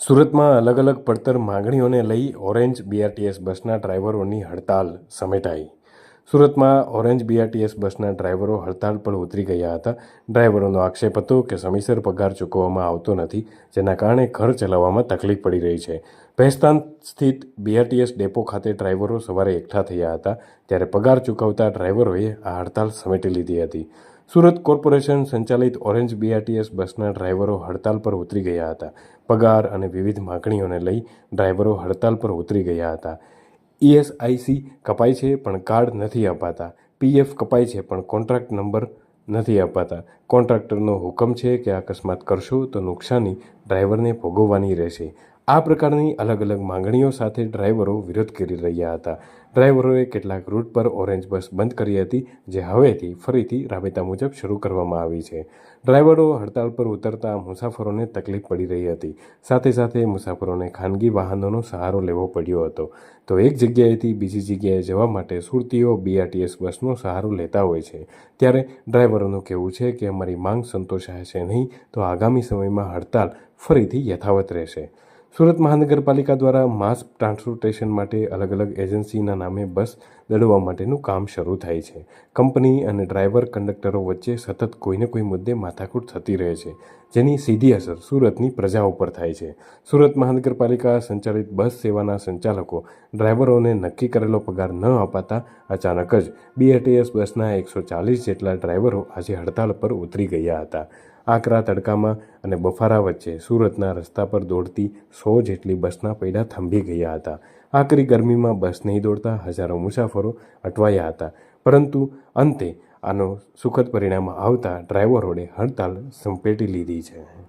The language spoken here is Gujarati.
સુરતમાં અલગ અલગ પડતર માંગણીઓને લઈ ઓરેન્જ બીઆરટીએસ બસના ડ્રાઈવરોની હડતાલ સમેટાઈ. સુરતમાં ઓરેન્જ બીઆરટીએસ બસના ડ્રાઈવરો હડતાલ પર ઉતરી ગયા હતા. ડ્રાઈવરોનો આક્ષેપ હતો કે સમયસર પગાર ચૂકવવામાં આવતો નથી, જેના કારણે ઘર ચલાવવામાં તકલીફ પડી રહી છે. ભેસ્તાન સ્થિત બીઆરટીએસ ડેપો ખાતે ડ્રાઈવરો સવારે એકઠા થયા હતા, ત્યારે પગાર ચૂકવતા ડ્રાઈવરોએ આ હડતાલ સમેટી લીધી હતી. સુરત કોર્પોરેશન સંચાલિત ઓરેન્જ બીઆરટીએસ બસના ડ્રાઈવરો હડતાલ પર ઉતરી ગયા હતા. પગાર અને વિવિધ માંગણીઓને લઈ ડ્રાઈવરો હડતાલ પર ઉતરી ગયા હતા. ઈએસઆઈસી કપાય છે પણ કાર્ડ નથી અપાતા. પીએફ કપાય છે પણ કોન્ટ્રાક્ટ નંબર નથી અપાતા. કોન્ટ્રાક્ટરનો હુકમ છે કે અકસ્માત કરશો તો નુકસાની ડ્રાઈવરને ભોગવવાની રહેશે. આ પ્રકારની અલગ અલગ માંગણીઓ સાથે ડ્રાઈવરો વિરોધ કરી રહ્યા હતા. ડ્રાઈવરોએ કેટલાક રૂટ પર ઓરેન્જ બસ બંધ કરી હતી, જે હવેથી ફરીથી રાબેતા મુજબ શરૂ કરવામાં આવી છે. ડ્રાઈવરો હડતાલ પર ઉતરતા મુસાફરોને તકલીફ પડી રહી હતી. સાથે સાથે મુસાફરોને ખાનગી વાહનોનો સહારો લેવો પડ્યો હતો. તો એક જગ્યાએથી બીજી જગ્યાએ જવા માટે સુરતીઓ બીઆરટીએસ બસનો સહારો લેતા હોય છે. ત્યારે ડ્રાઈવરોનું કહેવું છે કે અમારી માંગ સંતોષાશે નહીં તો આગામી સમયમાં હડતાલ ફરીથી યથાવત રહેશે. સુરત મહાનગરપાલિકા દ્વારા માસ ટ્રાન્સપોર્ટેશન માટે અલગ અલગ એજન્સીના નામે બસ દળવા માટેનું કામ શરૂ થાય છે. કંપની અને ડ્રાઈવર કંડક્ટરો વચ્ચે સતત કોઈને કોઈ મુદ્દે માથાકૂટ થતી રહે છે, જેની સીધી અસર સુરતની પ્રજા ઉપર થાય છે. સુરત મહાનગરપાલિકા સંચાલિત બસ સેવાના સંચાલકો ડ્રાઈવરોને નક્કી કરેલો પગાર ન અપાતા અચાનક જ બીઆરટીએસ બસના 140 જેટલા ડ્રાઈવરો આજે હડતાલ પર ઉતરી ગયા હતા. આકરા તડકામાં અને બફારા વચ્ચે સુરતના રસ્તા પર દોડતી 100 જેટલી બસના પૈડા થંભી ગયા હતા. આકરી ગરમીમાં બસ નહીં દોડતા હજારો મુસાફરો અટવાયા હતા, પરંતુ અંતે આનો સુખદ પરિણામ આવતા ડ્રાઈવરોએ હડતાલ સંપેટી લીધી છે.